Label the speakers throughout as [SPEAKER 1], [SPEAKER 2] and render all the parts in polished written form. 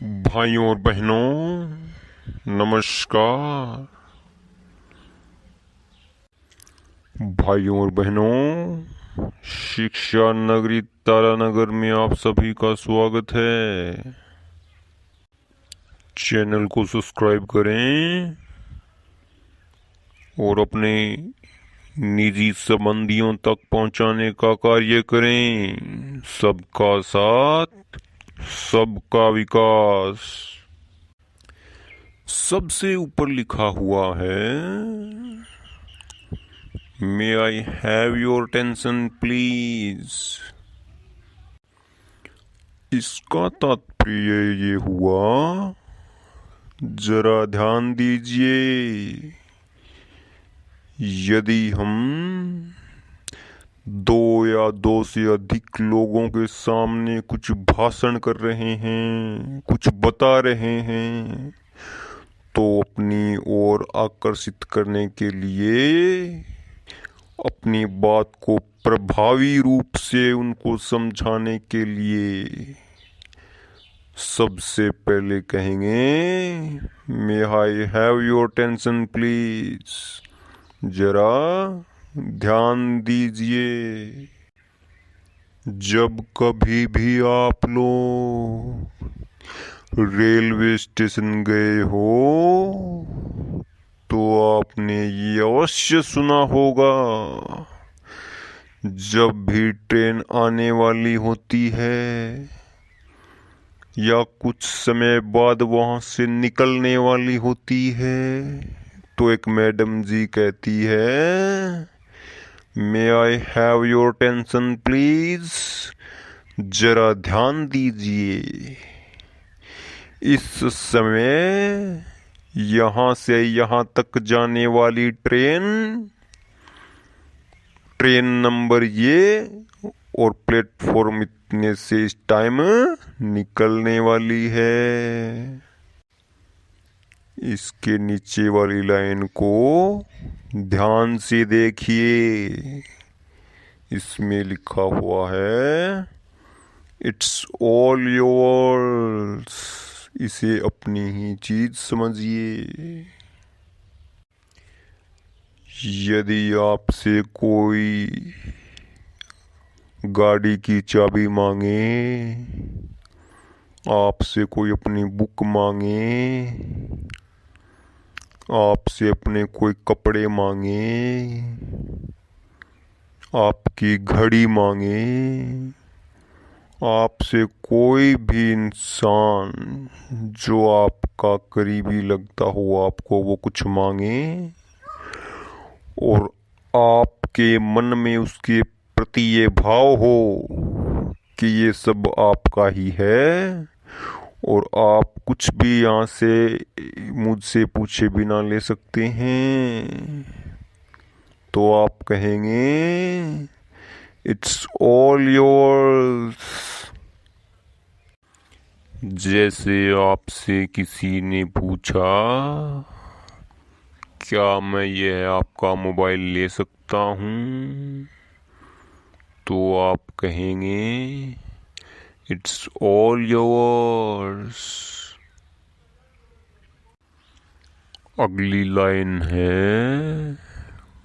[SPEAKER 1] भाइयों और बहनों, नमस्कार। भाइयों और बहनों, शिक्षा नगरी तारानगर में आप सभी का स्वागत है। चैनल को सब्सक्राइब करें और अपने निजी संबंधियों तक पहुंचाने का कार्य करें। सबका साथ, सबका विकास। सबसे ऊपर लिखा हुआ है, may I have your attention please. इसका तात्पर्य ये हुआ, जरा ध्यान दीजिए। यदि हम दो या दो से अधिक लोगों के सामने कुछ भाषण कर रहे हैं, कुछ बता रहे हैं, तो अपनी ओर आकर्षित करने के लिए अपनी बात को प्रभावी रूप से उनको समझाने के लिए सबसे पहले कहेंगे, may I have your attention please. जरा ध्यान दीजिए। जब कभी भी आप लोग रेलवे स्टेशन गए हो तो आपने ये अवश्य सुना होगा, जब भी ट्रेन आने वाली होती है या कुछ समय बाद वहां से निकलने वाली होती है, तो एक मैडम जी कहती है, may I have your attention please. जरा ध्यान दीजिए। इस समय यहां से यहां तक जाने वाली ट्रेन नंबर ये और प्लेटफॉर्म इतने से इस टाइम निकलने वाली है। इसके नीचे वाली लाइन को ध्यान से देखिए। इसमें लिखा हुआ है, इट्स ऑल योर्स। इसे अपनी ही चीज समझिए। यदि आपसे कोई गाड़ी की चाबी मांगे, आपसे कोई अपनी बुक मांगे, आपसे अपने कोई कपड़े मांगे, आपकी घड़ी मांगे, आपसे कोई भी इंसान जो आपका करीबी लगता हो आपको वो कुछ मांगे और आपके मन में उसके प्रति ये भाव हो कि ये सब आपका ही है और आप कुछ भी यहाँ से मुझसे पूछे बिना ले सकते हैं, तो आप कहेंगे, इट्स ऑल योर्स। जैसे आपसे किसी ने पूछा, क्या मैं यह आपका मोबाइल ले सकता हूँ, तो आप कहेंगे, इट्स ऑल योर्स। अगली लाइन है,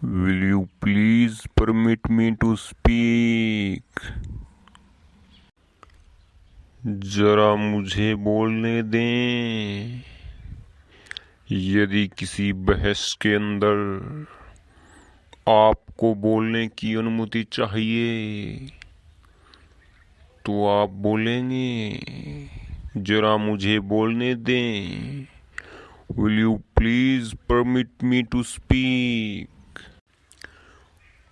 [SPEAKER 1] will you please permit me to speak. जरा मुझे बोलने दें। यदि किसी बहस के अंदर आपको बोलने की अनुमति चाहिए तो आप बोलेंगे, जरा मुझे बोलने दें। Will you please permit me to speak.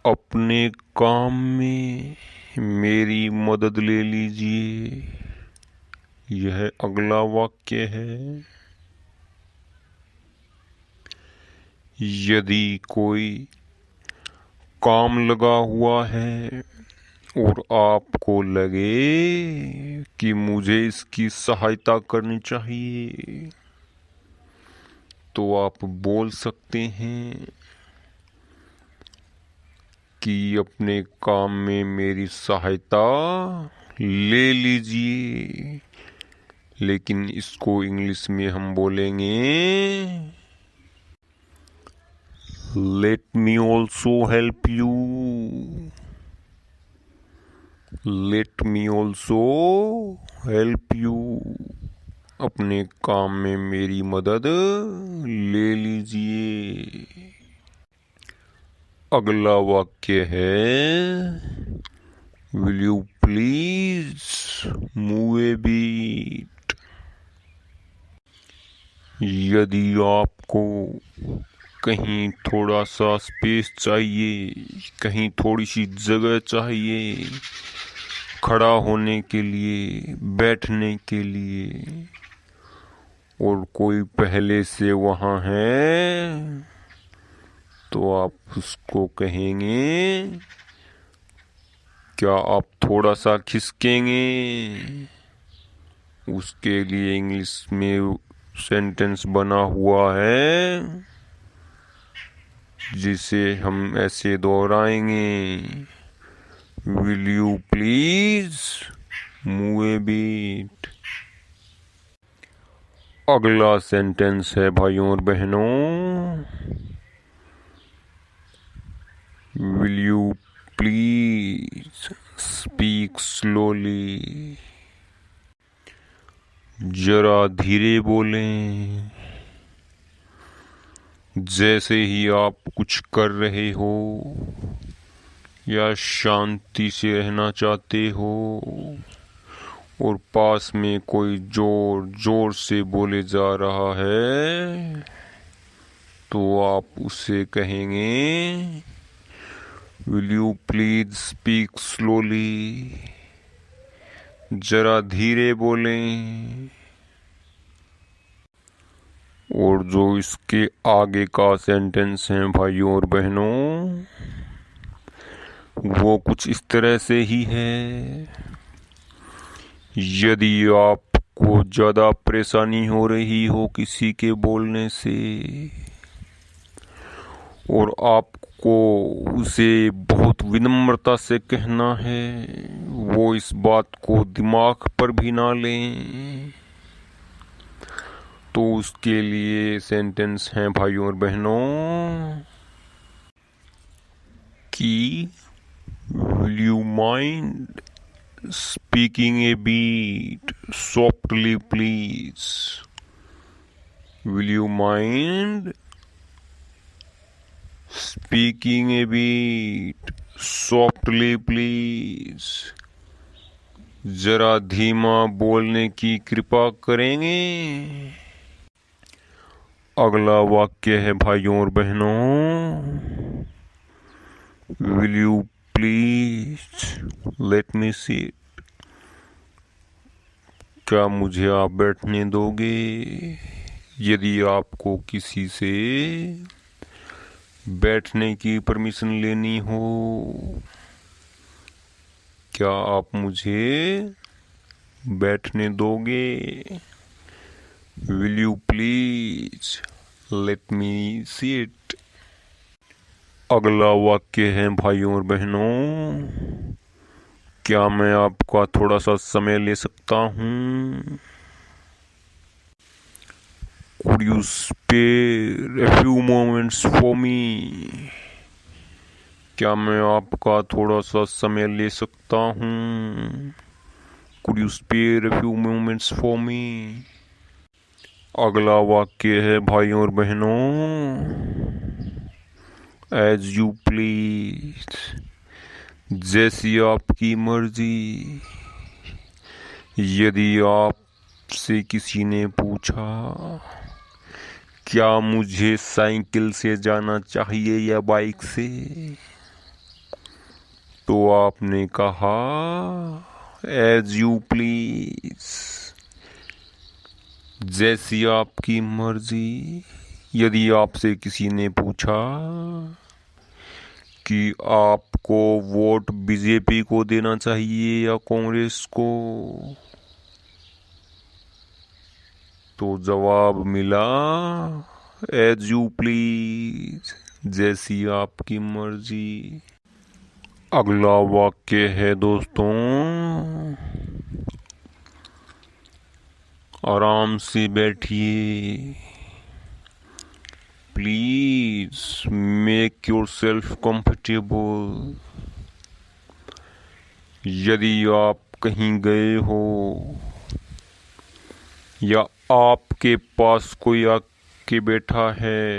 [SPEAKER 1] अपने काम में मेरी मदद ले लीजिए। यह अगला वाक्य है। यदि कोई काम लगा हुआ है और आपको लगे कि मुझे इसकी सहायता करनी चाहिए, तो आप बोल सकते हैं कि अपने काम में मेरी सहायता ले लीजिए। लेकिन इसको इंग्लिश में हम बोलेंगे let me also help you. Let me also help you. अपने काम में मेरी मदद ले लीजिए। अगला वाक्य है will you please move a bit. यदि आपको कहीं थोड़ा सा स्पेस चाहिए, कहीं थोड़ी सी जगह चाहिए खड़ा होने के लिए, बैठने के लिए, और कोई पहले से वहाँ है, तो आप उसको कहेंगे क्या आप थोड़ा सा खिसकेंगे। उसके लिए इंग्लिश में सेंटेंस बना हुआ है जिसे हम ऐसे दोहराएंगे will you please move a bit. अगला सेंटेंस है भाइयों और बहनों will you please speak slowly. जरा धीरे बोलें। जैसे ही आप कुछ कर रहे हो या शांति से रहना चाहते हो और पास में कोई जोर जोर से बोले जा रहा है, तो आप उसे कहेंगे will you please speak slowly. जरा धीरे बोलें। और जो इसके आगे का सेंटेंस है भाइयों और बहनों, वो कुछ इस तरह से ही है। यदि आपको ज़्यादा परेशानी हो रही हो किसी के बोलने से और आपको उसे बहुत विनम्रता से कहना है, वो इस बात को दिमाग पर भी ना लें, तो उसके लिए सेंटेंस हैं भाइयों और बहनों कि will you mind speaking a bit softly please. Will you mind speaking a bit softly please. जरा धीमा बोलने की कृपा करेंगे। अगला वाक्य है भाइयों और बहनों will you please let me sit. क्या मुझे आप बैठने दोगे। यदि आपको किसी से बैठने की परमिशन लेनी हो, क्या आप मुझे बैठने दोगे। Will you please let me sit. अगला वाक्य है भाइयों और बहनों क्या मैं आपका थोड़ा सा समय ले सकता हूँ। Could you spare a few moments for me? क्या मैं आपका थोड़ा सा समय ले सकता हूँ। Could you spare a few moments for me? अगला वाक्य है भाइयों और बहनों As you please। जैसी आपकी मर्जी। यदि आपसे किसी ने पूछा क्या मुझे साइकिल से जाना चाहिए या बाइक से, तो आपने कहा एज यू प्लीज। जैसी आपकी मर्जी। यदि आपसे किसी ने पूछा कि आपको वोट बीजेपी को देना चाहिए या कांग्रेस को, तो जवाब मिला एज यू प्लीज। जैसी आपकी मर्जी। अगला वाक्य है दोस्तों आराम से बैठिए। Please make yourself comfortable. यदि आप कहीं गए हो या आपके पास कोई आके बैठा है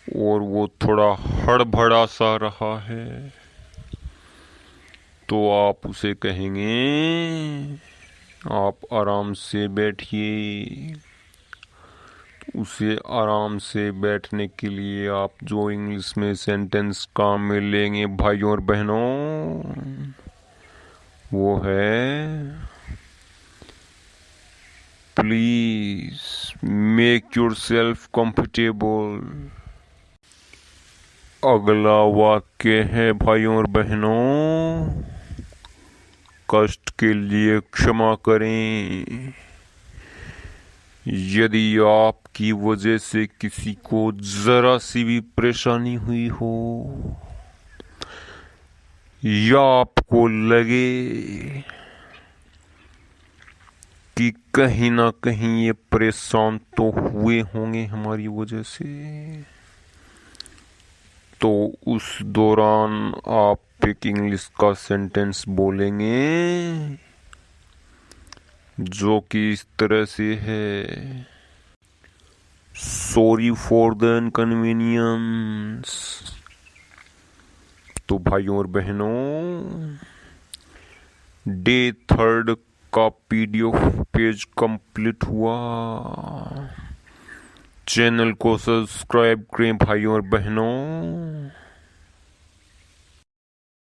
[SPEAKER 1] और वो थोड़ा हड़बड़ा सा रहा है, तो आप उसे कहेंगे आप आराम से बैठिए। उसे आराम से बैठने के लिए आप जो इंग्लिश में सेंटेंस काम में लेंगे भाइयों और बहनों, वो है प्लीज मेक योरसेल्फ कंफर्टेबल। अगला वाक्य है भाइयों और बहनों, कष्ट के लिए क्षमा करें। यदि आपकी वजह से किसी को जरा सी भी परेशानी हुई हो या आपको लगे कि कहीं ना कहीं ये परेशान तो हुए होंगे हमारी वजह से, तो उस दौरान आप एक इंग्लिश का सेंटेंस बोलेंगे जो कि इस तरह से है, सॉरी फॉर द इनकन्वीनियंस। तो भाइयों और बहनों, डे 3 का पीडीएफ पेज कंप्लीट हुआ। चैनल को सब्सक्राइब करें भाइयों और बहनों।